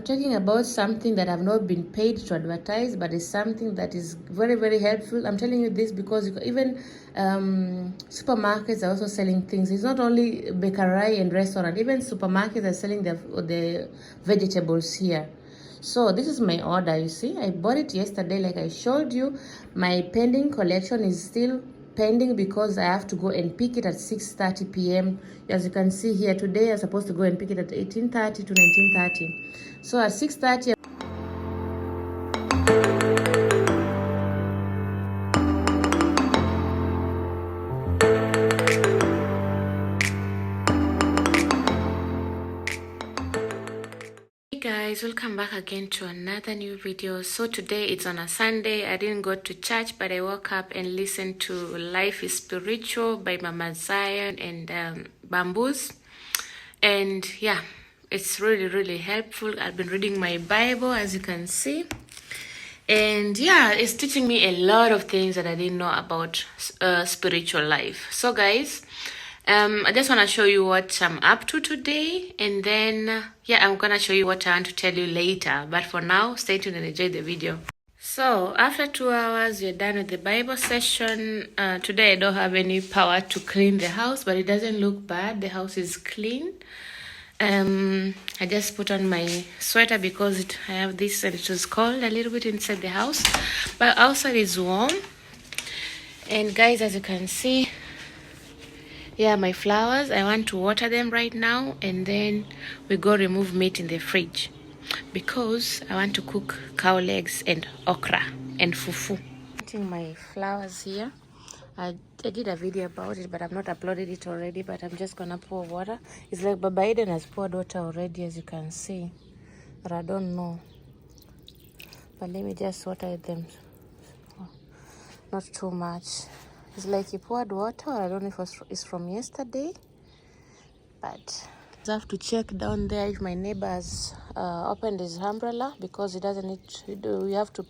talking about something that I've not been paid to advertise, but it's something that is very, very helpful. I'm telling you this because even supermarkets are also selling things. It's not only bakery and restaurant, even supermarkets are selling the vegetables here. So this is my order. You see, I bought it yesterday like I showed you. My pending collection is still pending because I have to go and pick it at 6:30 p.m. As you can see here, today I'm supposed to go and pick it at 18:30 to 19:30. So at 6:30 guys, welcome back again to another new video. So today it's on a Sunday. I didn't go to church, but I woke up and listened to Life is Spiritual by Mama Zion and Bamboos, and yeah, it's really helpful. I've been reading my Bible, as you can see, and yeah, it's teaching me a lot of things that I didn't know about spiritual life. So guys, I just want to show you what I'm up to today, and then yeah, I'm gonna show you what I want to tell you later. But for now, stay tuned and enjoy the video. So after 2 hours, we're done with the Bible session. Today I don't have any power to clean the house, but it doesn't look bad. The house is clean. I just put on my sweater because I have this and it was cold a little bit inside the house, but outside is warm. And guys, as you can see, yeah, my flowers, I want to water them right now, and then we go remove meat in the fridge because I want to cook cow legs and okra and fufu. Putting my flowers here. I did a video about it, but I've not uploaded it already, but I'm just gonna pour water. It's like Baba Eden has poured water already, as you can see, but I don't know. But let me just water them, not too much. It's like he poured water, or I don't know if it's from yesterday, but I have to check down there if my neighbor has opened his umbrella, because it doesn't need to do. We have to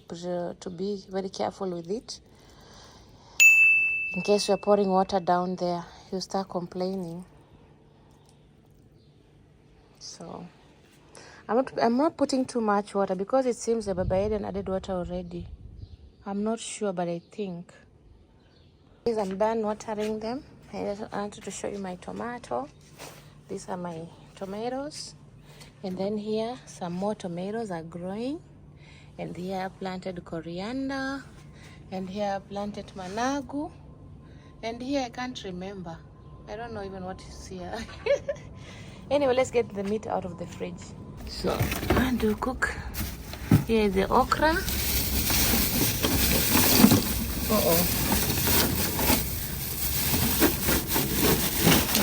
be very careful with it. In case you're pouring water down there, you start complaining. So I'm not putting too much water because it seems that Baba Eden added water already. I'm not sure, but I think. I'm done watering them. I just wanted to show you my tomato. These are my tomatoes, and then here some more tomatoes are growing, and here I planted coriander, and here I planted managu, and here I can't remember. I don't know even what is here. Anyway, let's get the meat out of the fridge. So I'm going to cook. Here is the okra.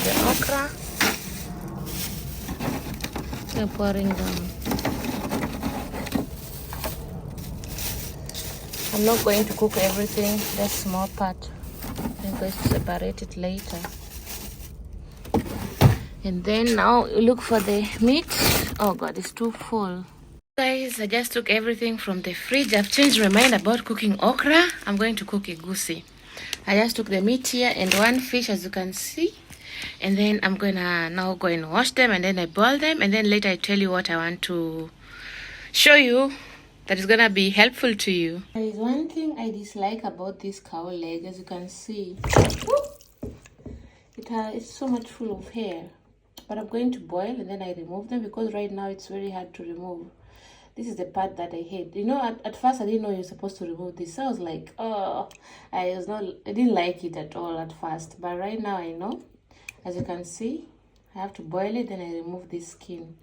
The okra. I'm pouring them. I'm not going to cook everything, just small part. I'm going to separate it later. And then now look for the meat. Oh God, it's too full. Guys, I just took everything from the fridge. I've changed my mind about cooking okra. I'm going to cook egusi. I just took the meat here and one fish, as you can see. And then I'm gonna now go and wash them, and then I boil them, and then later I tell you what I want to show you that is gonna be helpful to you. There is one thing I dislike about this cow leg, as you can see. It's so much full of hair, but I'm going to boil and then I remove them because right now it's very hard to remove. This is the part that I hate. You know, at first I didn't know you're supposed to remove this. I was like, oh, I didn't like it at all at first, but right now I know. As you can see, I have to boil it, then I remove this skin.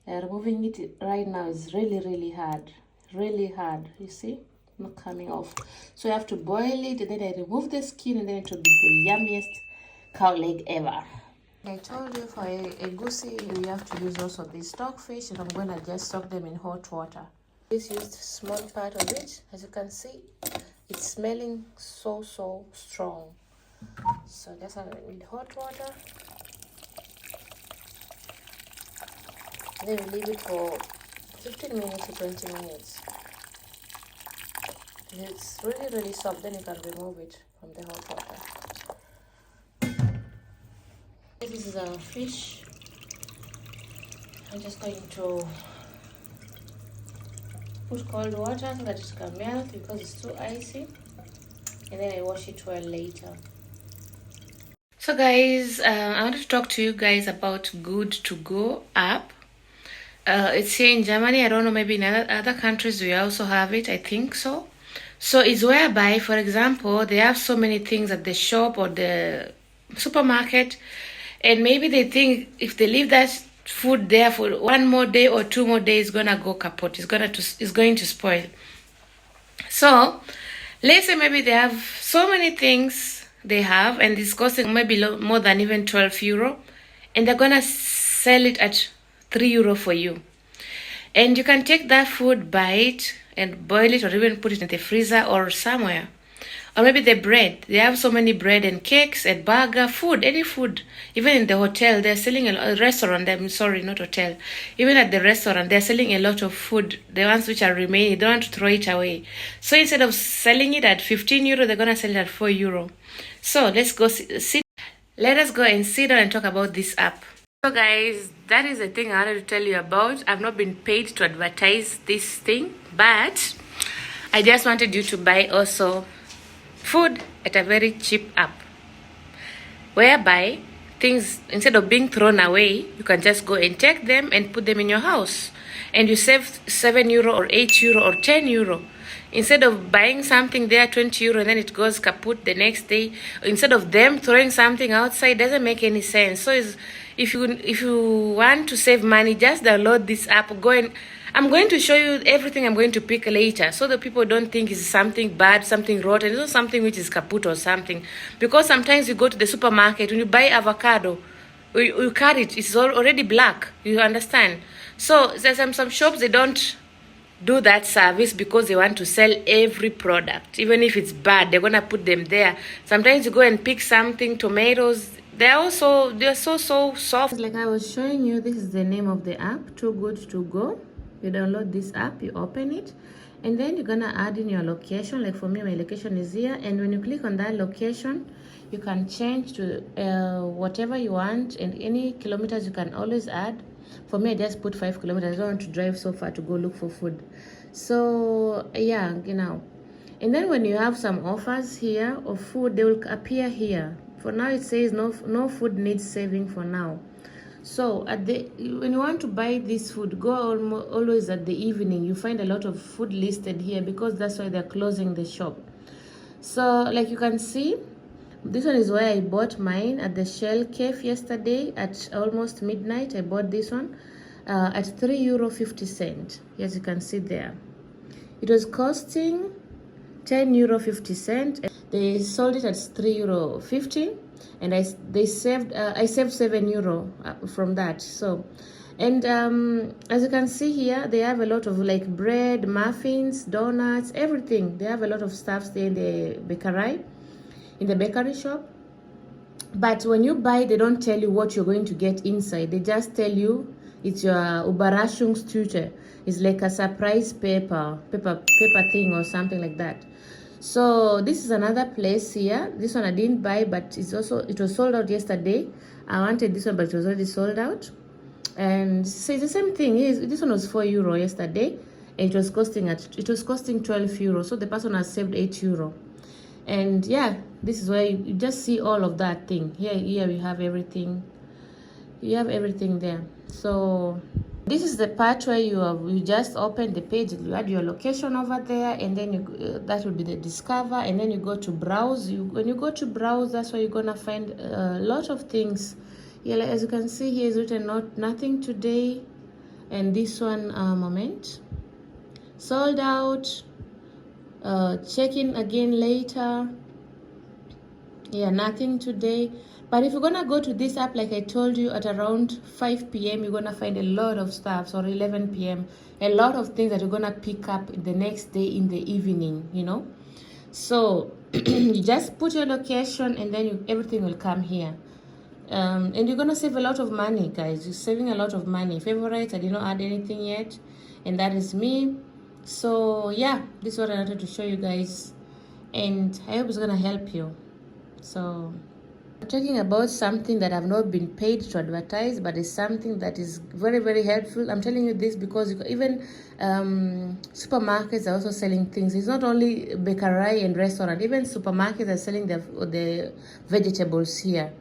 Removing it right now is really hard. Really hard, you see? Not coming off. So I have to boil it, and then I remove the skin, and then it will be the yummiest cow leg ever. I told you for egusi, you have to use also this stockfish, and I'm going to just soak them in hot water. This used small part of it. As you can see, it's smelling so strong. So just with hot water, then we leave it for 15 minutes to 20 minutes. If it's really soft, then you can remove it from the hot water. This is our fish. I'm just going to put cold water so that it can melt because it's too icy, and then I wash it well later. So guys, I wanted to talk to you guys about Good to Go app. It's here in Germany. I don't know, maybe in other countries we also have it. I think so. So it's whereby, for example, they have so many things at the shop or the supermarket, and maybe they think if they leave that food there for one more day or 2 more days, it's gonna go kaput. It's going to spoil. So let's say maybe they have so many things they have, and it's costing maybe more than even 12 euro, and they're gonna sell it at 3 euro for you. And you can take that food, buy it, and boil it, or even put it in the freezer or somewhere. Or maybe the bread. They have so many bread and cakes and burger, food, any food. Even in the hotel, they're selling a restaurant. I'm sorry, not hotel. Even at the restaurant, they're selling a lot of food. The ones which are remaining, they don't want to throw it away. So instead of selling it at 15 euro, they're going to sell it at 4 euro. So let's go sit. Let us go and sit down and talk about this app. So guys, that is the thing I wanted to tell you about. I've not been paid to advertise this thing, but I just wanted you to buy also food at a very cheap app, whereby things, instead of being thrown away, you can just go and take them and put them in your house, and you save 7 euro or 8 euro or 10 euro. Instead of buying something there 20 euro and then it goes kaput the next day, instead of them throwing something outside, doesn't make any sense. So if you want to save money, just download this app. I'm going to show you everything I'm going to pick later, so that people don't think it's something bad, something rotten. It's not something which is kaput or something. Because sometimes you go to the supermarket, when you buy avocado, you carry it, it's already black. You understand? So there's some shops, they don't do that service because they want to sell every product. Even if it's bad, they're gonna put them there. Sometimes you go and pick something, tomatoes, they're so soft. Like I was showing you, this is the name of the app, Too Good to Go. You download this app, you open it, and then you're gonna add in your location. Like for me, my location is here, and when you click on that location, you can change to whatever you want, and any kilometers you can always add. For me, I just put 5 kilometers. I don't want to drive so far to go look for food. So yeah, you know. And then when you have some offers here of food, they will appear here. For now, it says no food needs saving for now. So when you want to buy this food, go always at the evening. You find a lot of food listed here because that's why they're closing the shop. So like you can see, this one is where I bought mine at the Shell Cafe yesterday at almost midnight. I bought this one at €3.50. As you can see there, it was costing €10.50. They sold it at €3.50, and I saved €7 from that. So, and as you can see here, they have a lot of like bread, muffins, donuts, everything. They have a lot of stuff there in the bakery shop. But when you buy, they don't tell you what you're going to get inside. They just tell you it's your Überraschungstüte. It's like a surprise paper thing or something like that. So this is another place here. This one I didn't buy, but it was sold out yesterday. I wanted this one, but it was already sold out. And so it's the same thing. This one was €4 yesterday, and it was costing €12. So the person has saved €8. And yeah, this is where you just see all of that thing. Here we have everything. You have everything there. So this is the part where you just open the page, you add your location over there, and then that will be the discover, and then you go to browse. When you go to browse, that's where you're gonna find a lot of things. Yeah, like as you can see here is written nothing today, and this one moment sold out. Check in again later. Yeah, nothing today. But if you're gonna go to this app, like I told you, at around 5 p.m. you're gonna find a lot of stuff, or 11 p.m. a lot of things that you're gonna pick up the next day in the evening, you know. So you just put your location, and then everything will come here. And you're gonna save a lot of money, guys. You're saving a lot of money. Favorites, I did not add anything yet, and that is me. So yeah, this is what I wanted to show you guys, and I hope it's gonna help you. So I'm talking about something that I've not been paid to advertise, but it's something that is very, very helpful. I'm telling you this because even supermarkets are also selling things. It's not only bakery and restaurant, even supermarkets are selling the vegetables here.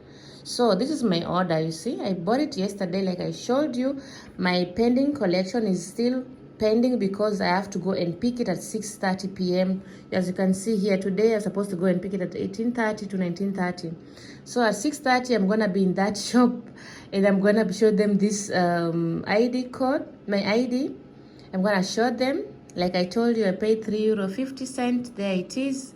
So this is my order. You see, I bought it yesterday like I showed you. My pending collection is still pending because I have to go and pick it at 6:30 p.m. As you can see here, today I'm supposed to go and pick it at 18:30 to 19:30. So at 6:30 I'm gonna be in that shop and I'm gonna show them this ID code, my ID. I'm gonna show them, like I told you, I paid €3.50. There it is.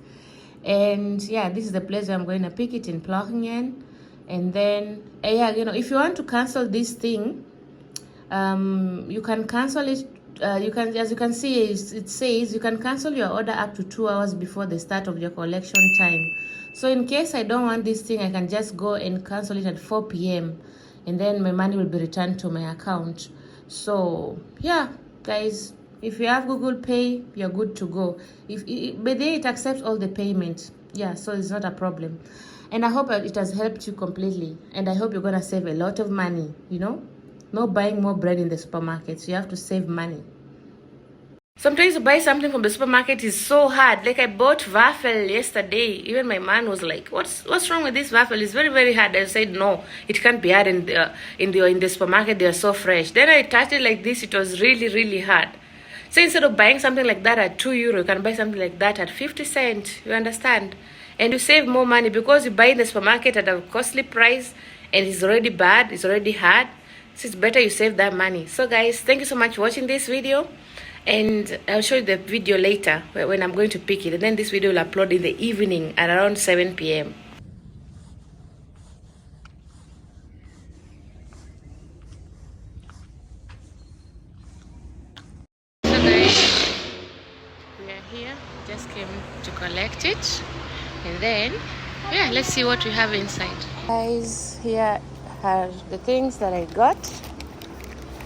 And yeah, this is the place where I'm going to pick it in Plochingen. And then yeah, you know, if you want to cancel this thing, you can cancel it. You can, as you can see, it says you can cancel your order up to 2 hours before the start of your collection time. So in case I don't want this thing, I can just go and cancel it at 4 p.m. and then my money will be returned to my account. So yeah, guys, if you have Google Pay, you're good to go. But then it accepts all the payment. Yeah, so it's not a problem. And I hope it has helped you completely. And I hope you're gonna save a lot of money, you know? No buying more bread in the supermarkets. You have to save money. Sometimes to buy something from the supermarket is so hard. Like I bought waffle yesterday. Even my man was like, "What's wrong with this waffle? It's very, very hard." I said, "No, it can't be hard in the supermarket. They are so fresh." Then I touched it like this. It was really, really hard. So instead of buying something like that at €2, you can buy something like that at 50 cents. You understand? And you save more money because you buy in the supermarket at a costly price and it's already bad. It's already hard. So it's better you save that money. So guys, thank you so much for watching this video. And I'll show you the video later when I'm going to pick it. And then this video will upload in the evening at around 7 p.m. So guys, we are here. Just came to collect it. And then, yeah, let's see what we have inside. Guys, here are the things that I got.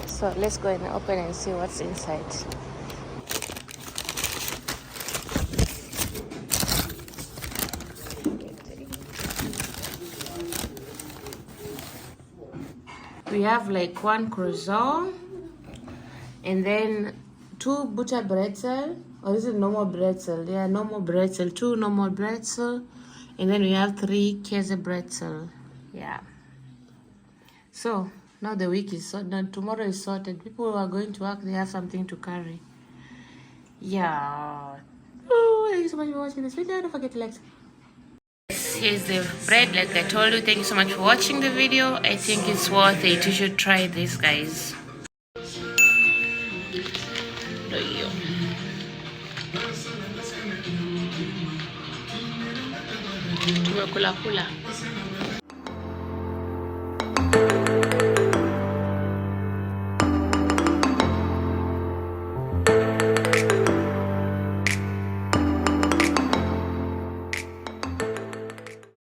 So let's go and open and see what's inside. We have like one croissant and then 2 butter bretzel, or is it normal bretzel? Yeah, normal bretzel, 2 normal bretzel, and then we have 3 käse bretzel. Yeah. So now the week is sorted. Now tomorrow is sorted. People who are going to work, they have something to carry. Yeah. Oh, thank you so much for watching this video. Don't forget to like. Here's the bread, like I told you. Thank you so much for watching the video. I think it's worth it. You should try this, guys. Tumekula kula.